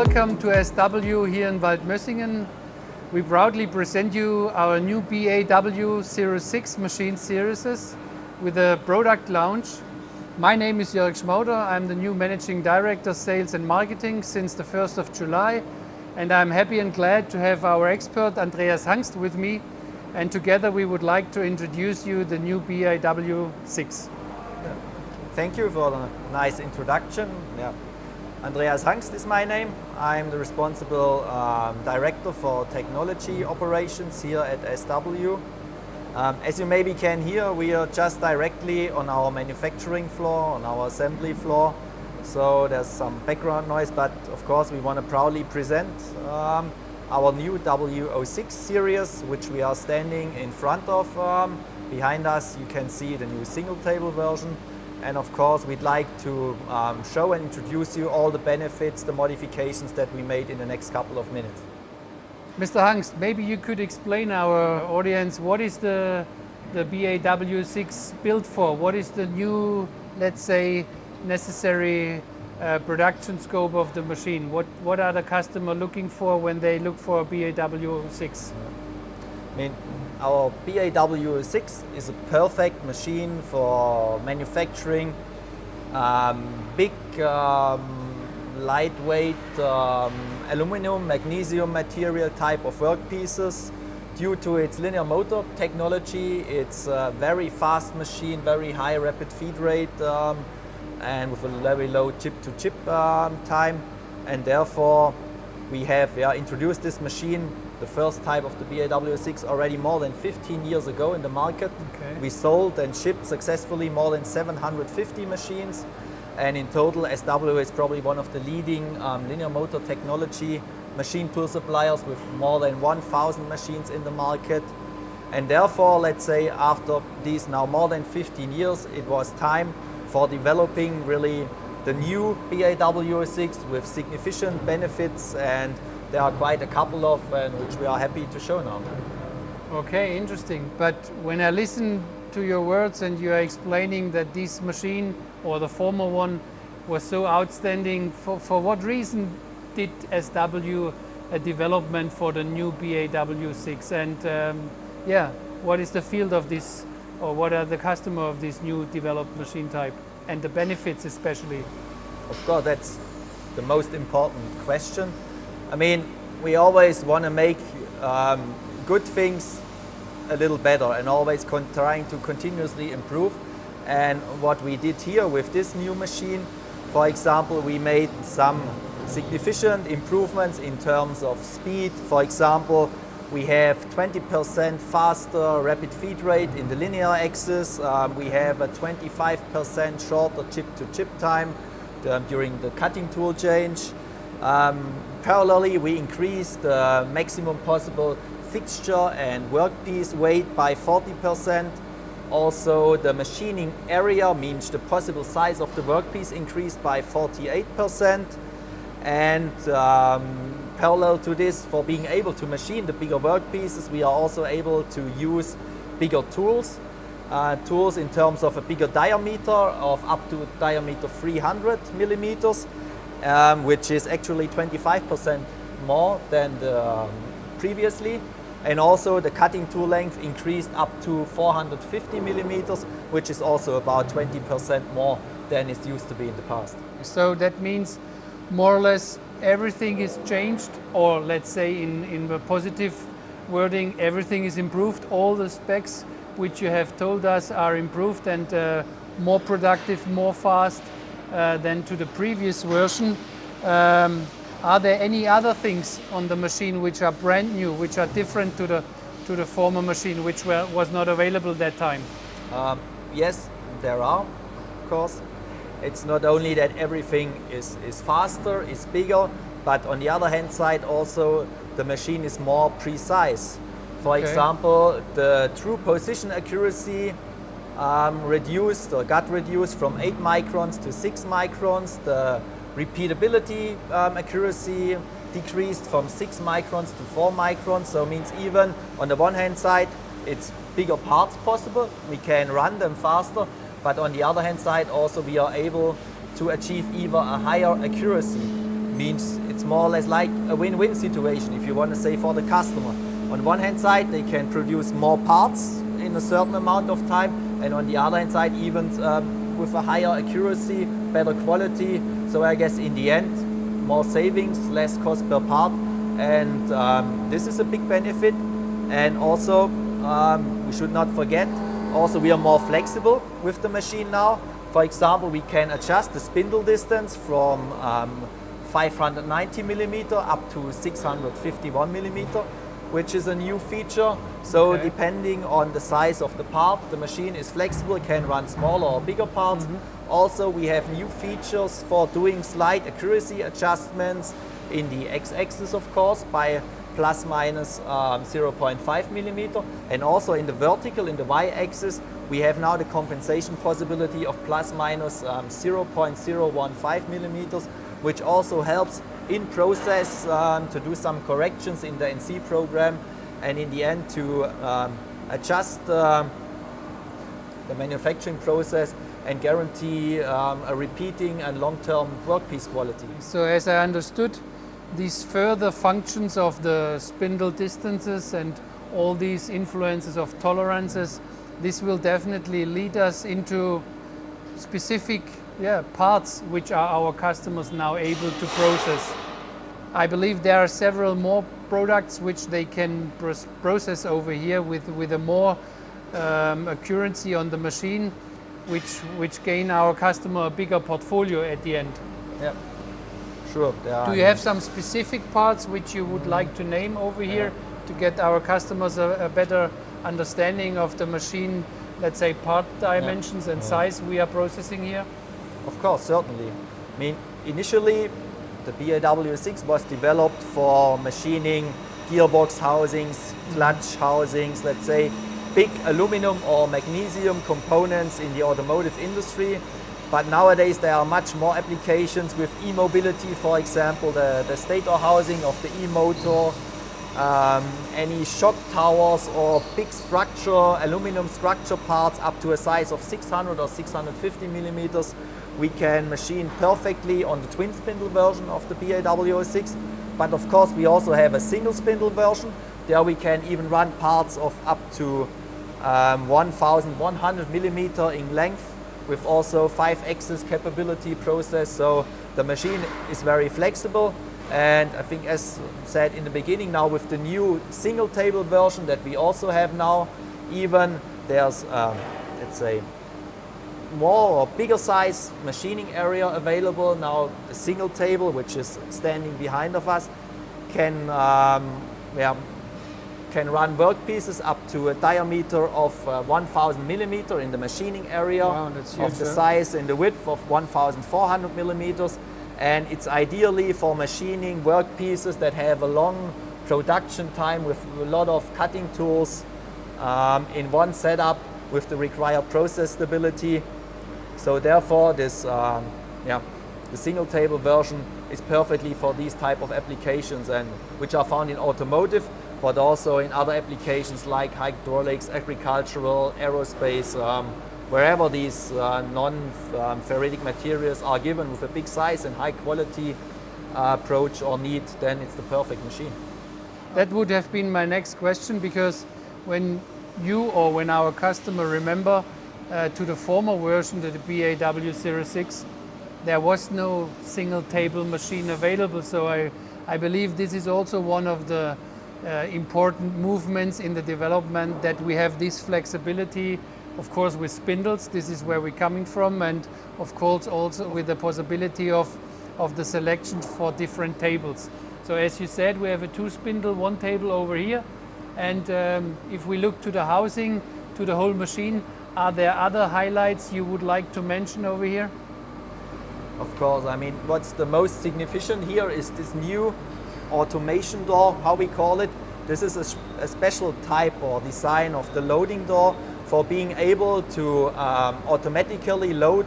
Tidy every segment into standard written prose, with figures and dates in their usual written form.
welcome to SW here in Waldmössingen. We proudly present you our new W06 machine series with a product launch. My name is W06. I'm the new Managing Director, Sales and Marketing since the 1st of July. And I'm happy and glad to have our expert Andreas Hangst with me. And together we would like to introduce you the new W06. Thank you for the nice introduction. Andreas Hangst is my name. I'm the responsible director for technology operations here at SW. As you maybe can hear, we are just directly on our manufacturing floor, on our assembly floor. So there's some background noise, but of course we want to proudly present our new W06 series, which we are standing in front of. Behind us you can see the new single table version. And of course we'd like to show and introduce you all the benefits, the modifications that we made in the next couple of minutes. Mr. Hangst, maybe you could explain our audience what is the W06 built for? What is the new, let's say, necessary production scope of the machine? What are the customer looking for when they look for a W06? I mean, our W06 is a perfect machine for manufacturing big, lightweight aluminum, magnesium material type of workpieces. Due to its linear motor technology, it's a very fast machine, very high rapid feed rate, and with a very low chip-to-chip time. And therefore, we have introduced this machine, the first type of the W06, already more than 15 years ago in the market. Okay. We sold and shipped successfully more than 750 machines. And in total, SW is probably one of the leading linear motor technology machine tool suppliers with more than 1,000 machines in the market. And therefore, let's say after these now more than 15 years, it was time for developing really the new W06 with significant benefits, and there are quite a couple of which we are happy to show now. Okay, interesting. But when I listen to your words and you are explaining that this machine or the former one was so outstanding, for what reason did SW a development for the new W06? And what is the field of this, or what are the customer of this new developed machine type and the benefits especially? Of course, that's the most important question. I mean, we always want to make good things a little better and always trying to continuously improve. And what we did here with this new machine, for example, we made some significant improvements in terms of speed. For example, we have 20% faster rapid feed rate in the linear axis. We have a 25% shorter chip-to-chip time during the cutting tool change. Parallelly, we increased the maximum possible fixture and workpiece weight by 40%. Also, the machining area, means the possible size of the workpiece, increased by 48%. And parallel to this, for being able to machine the bigger workpieces, we are also able to use bigger tools. Tools in terms of a bigger diameter of up to diameter 300 millimeters, which is actually 25% more than the previously. And also the cutting tool length increased up to 450 millimeters, which is also about 20% more than it used to be in the past. So that means more or less everything is changed, or let's say in the positive wording, everything is improved. All the specs which you have told us are improved and more productive, more fast than to the previous version. Are there any other things on the machine which are brand new, which are different to the former machine, which was not available that time? Yes, there are, of course. It's not only that everything is faster, is bigger, but on the other hand side also the machine is more precise. For example, the true position accuracy got reduced from 8 microns to 6 microns. The repeatability accuracy decreased from 6 microns to 4 microns. So it means even on the one hand side, it's bigger parts possible. We can run them faster, but on the other hand side also we are able to achieve even a higher accuracy. means it's more or less like a win-win situation if you want to say for the customer. On one hand side, they can produce more parts in a certain amount of time, and on the other hand side, even with a higher accuracy, better quality. So I guess in the end, more savings, less cost per part, and this is a big benefit. And also, we should not forget, also we are more flexible with the machine now. For example, we can adjust the spindle distance from 590 millimeter up to 651 millimeter, which is a new feature. So Okay. depending on the size of the part, the machine is flexible, can run smaller or bigger parts. Also, we have new features for doing slight accuracy adjustments in the x-axis, of course, by plus minus 0.5 millimeter. And also in the vertical, in the y-axis, we have now the compensation possibility of plus minus 0.015 millimeters, which also helps in process to do some corrections in the NC program, and in the end to adjust the manufacturing process and guarantee a repeating and long-term workpiece quality. So as I understood, these further functions of the spindle distances and all these influences of tolerances, this will definitely lead us into specific parts which are our customers now able to process. I believe there are several more products which they can process over here with a more accuracy on the machine, which gain our customer a bigger portfolio at the end. Yeah, sure. Do you have some specific parts which you would like to name over here to get our customers a better understanding of the machine, let's say part dimensions and size we are processing here? Of course, certainly. I mean, initially the W06 was developed for machining gearbox housings, clutch housings, let's say big aluminum or magnesium components in the automotive industry. But nowadays there are much more applications with e-mobility, for example, the stator housing of the e-motor, any shock towers or big structure, aluminum structure parts up to a size of 600 or 650 millimeters. We can machine perfectly on the twin spindle version of the W06, but of course we also have a single spindle version. There we can even run parts of up to 1100 millimeter in length, with also 5-axis capability process. So the machine is very flexible, and I think, as said in the beginning, now with the new single table version that we also have now, even there's let's say more or bigger size machining area available. Now the single table, which is standing behind of us, can run workpieces up to a diameter of 1000 millimeter in the machining area, that's huge, of the size and the width of 1400 millimeters. And it's ideally for machining workpieces that have a long production time with a lot of cutting tools in one setup with the required process stability. So therefore this the single table version is perfectly for these type of applications, and which are found in automotive, but also in other applications like hydraulics, agricultural, aerospace, wherever these non-ferritic materials are given with a big size and high quality approach or need, then it's the perfect machine. That would have been my next question, because when you or when our customer remember to the former version, the W06, there was no single table machine available. So I believe this is also one of the important movements in the development, that we have this flexibility, of course with spindles, this is where we're coming from, and of course also with the possibility of the selection for different tables. So as you said, we have a 2-spindle, 1 table over here, and if we look to the housing, to the whole machine, are there other highlights you would like to mention over here? Of course, I mean, what's the most significant here is this new automation door, how we call it. This is a special type or design of the loading door for being able to automatically load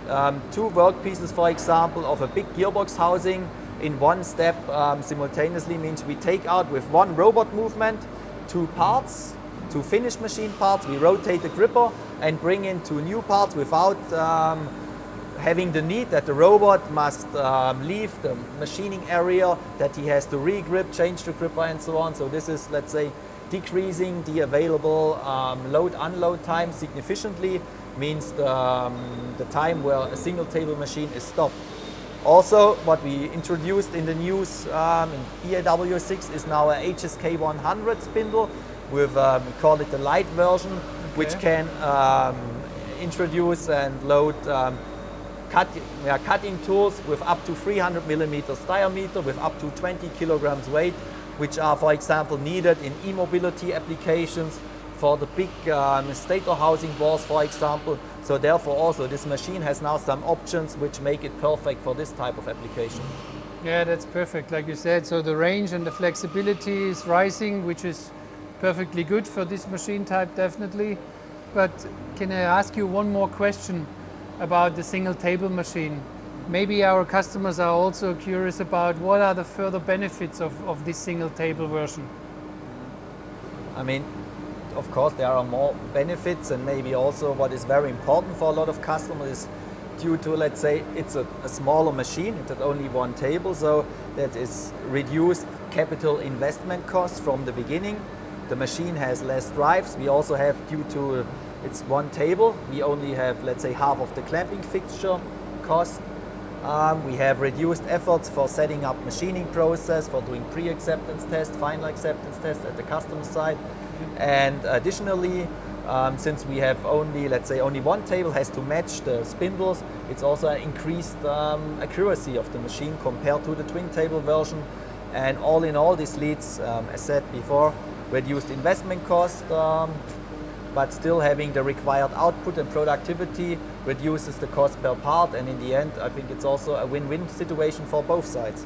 2 workpieces, for example, of a big gearbox housing in one step simultaneously. Means we take out with one robot movement 2 parts, 2 finished machine parts, we rotate the gripper and bring in 2 new parts without having the need that the robot must leave the machining area, that he has to re-grip, change the gripper and so on. So this is, let's say, decreasing the available load-unload time significantly, means the time where a single table machine is stopped. Also, what we introduced in the news in W06 is now a HSK 100 spindle with, we call it the light version, which can introduce and load cutting tools with up to 300 millimeters diameter, with up to 20 kilograms weight, which are, for example, needed in e-mobility applications, for the big stator housing walls, for example. So therefore also this machine has now some options which make it perfect for this type of application. Yeah, that's perfect, like you said. So the range and the flexibility is rising, which is perfectly good for this machine type, definitely. But can I ask you one more question about the single table machine? Maybe our customers are also curious about what are the further benefits of this single table version? I mean, of course there are more benefits, and maybe also what is very important for a lot of customers is due to, let's say, it's a smaller machine, it's at only one table, so that is reduced capital investment costs from the beginning. The machine has less drives. We also have, due to it's one table, we only have, let's say, half of the clamping fixture cost. We have reduced efforts for setting up machining process, for doing pre-acceptance test, final acceptance test at the customer side. And additionally, since we have only, let's say, only one table has to match the spindles, it's also an increased accuracy of the machine compared to the twin table version. And all in all, this leads, as said before, reduced investment cost, but still having the required output and productivity reduces the cost per part, and in the end I think it's also a win-win situation for both sides.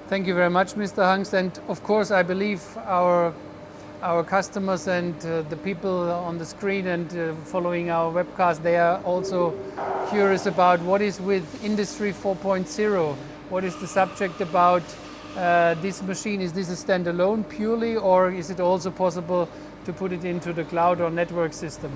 Thank you very much, Mr. Hangst, and of course I believe our customers and the people on the screen and following our webcast, they are also curious about what is with Industry 4.0. What is the subject about this machine? Is this a standalone purely, or is it also possible to put it into the cloud or network system?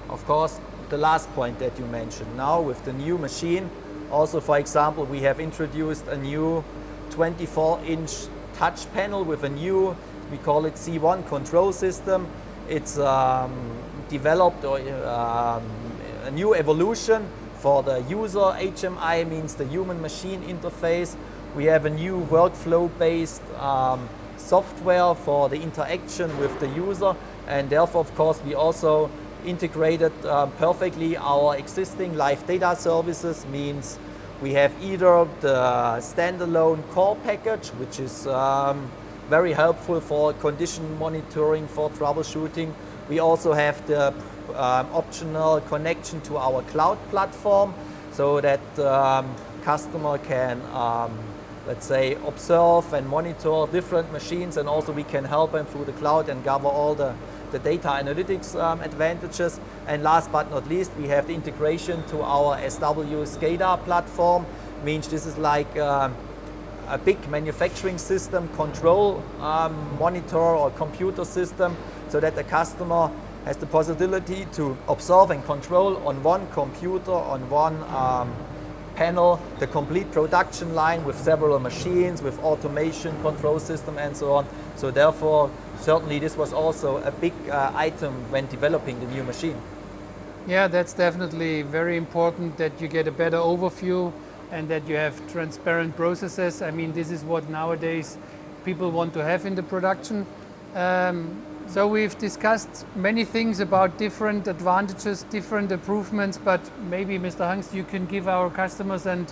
Of course, the last point that you mentioned. Now with the new machine, also for example, we have introduced a new 24-inch touch panel with a new, we call it C1 control system. It's developed a new evolution for the user. HMI means the human machine interface. We have a new workflow-based software for the interaction with the user, and therefore of course we also integrated perfectly our existing live data services. Means we have either the standalone core package, which is very helpful for condition monitoring, for troubleshooting. We also have the optional connection to our cloud platform, so that customer can let's say observe and monitor different machines, and also we can help them through the cloud and gather all the data analytics advantages. And last but not least, we have the integration to our SW SCADA platform. Means this is like a big manufacturing system control monitor or computer system, so that the customer has the possibility to observe and control on one computer, on one panel, the complete production line with several machines, with automation, control system and so on. So therefore, certainly this was also a big item when developing the new machine. Yeah, that's definitely very important, that you get a better overview and that you have transparent processes. I mean, this is what nowadays people want to have in the production. So we've discussed many things about different advantages, different improvements, but maybe Mr. Hangst, you can give our customers and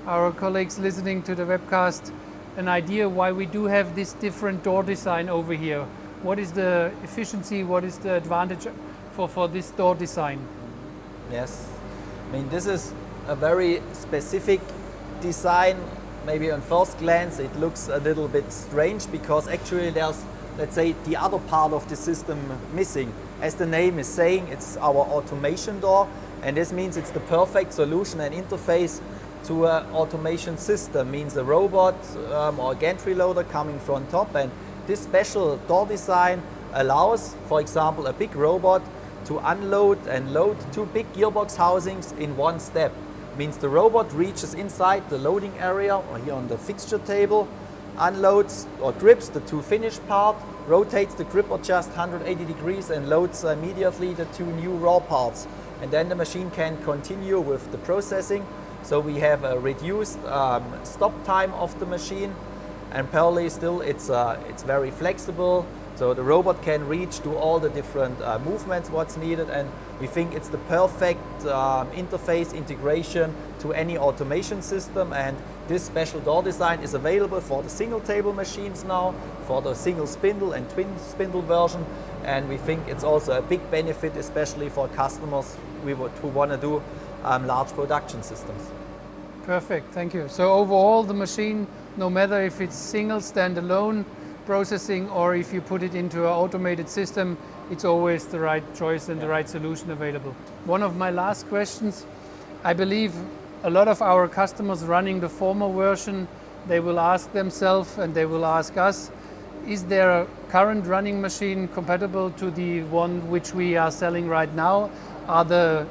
our colleagues listening to the webcast an idea why we do have this different door design over here. What is the efficiency, what is the advantage for this door design? Yes, I mean this is a very specific design. Maybe on first glance it looks a little bit strange, because actually there's, let's say, the other part of the system missing. As the name is saying, it's our automation door, and this means it's the perfect solution and interface to an automation system. Means a robot or a gantry loader coming from top, and this special door design allows, for example, a big robot to unload and load 2 big gearbox housings in one step. Means the robot reaches inside the loading area or here on the fixture table, unloads or grips the 2 finished parts, rotates the gripper just 180 degrees and loads immediately the 2 new raw parts. And then the machine can continue with the processing. So we have a reduced stop time of the machine, and parallelly still it's very flexible. So the robot can reach to all the different movements what's needed, and we think it's the perfect interface integration to any automation system. And this special door design is available for the single table machines now, for the single spindle and twin spindle version. And we think it's also a big benefit, especially for customers who want to do large production systems. Perfect, thank you. So overall the machine, no matter if it's single standalone processing or if you put it into an automated system, it's always the right choice and the right solution available. One of my last questions, I believe a lot of our customers running the former version, they will ask themselves and they will ask us, is there a current running machine compatible to the one which we are selling right now? Are the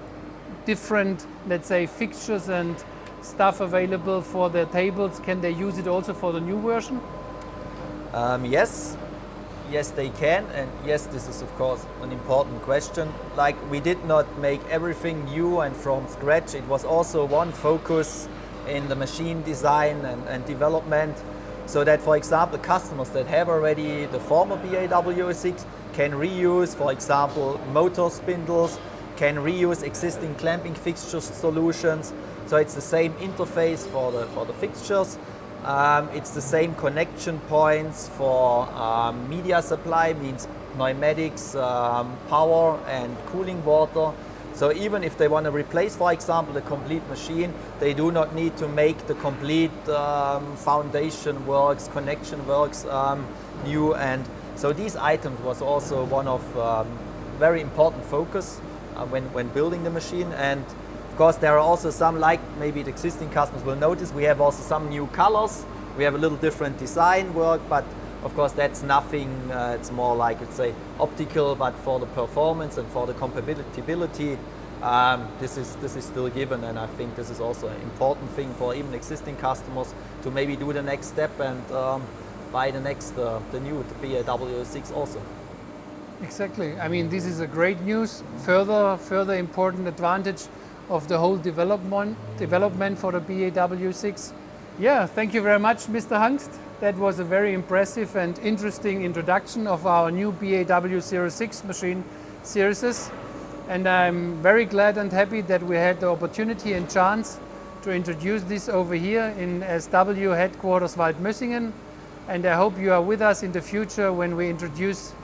different, let's say, fixtures and stuff available for the tables? Can they use it also for the new version? Yes, they can, and yes, this is of course an important question. Like, we did not make everything new and from scratch. It was also one focus in the machine design and development, so that, for example, customers that have already the former W06 can reuse, for example, motor spindles, can reuse existing clamping fixture solutions. So it's the same interface for the fixtures. It's the same connection points for media supply, means pneumatics, power and cooling water. So even if they want to replace, for example, the complete machine, they do not need to make the complete foundation works, connection works new. And so these items was also one of very important focus when building the machine. And of course, there are also some, like maybe the existing customers will notice, we have also some new colors. We have a little different design work, but of course that's nothing, it's more like, let's say, optical, but for the performance and for the compatibility, this is still given. And I think this is also an important thing for even existing customers to maybe do the next step and buy the new W06 also. Exactly. I mean, this is a great news. Further important advantage of the whole development for the BAW6. Yeah, thank you very much, Mr. Hangst. That was a very impressive and interesting introduction of our new BAW06 machine series. And I'm very glad and happy that we had the opportunity and chance to introduce this over here in SW headquarters Waldmössingen. And I hope you are with us in the future when we introduce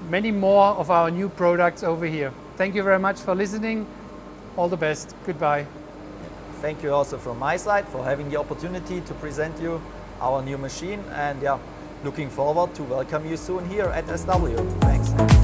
many more of our new products over here. Thank you very much for listening. All the best. Goodbye. Thank you also from my side for having the opportunity to present you our new machine, and yeah, looking forward to welcome you soon here at SW. Thanks.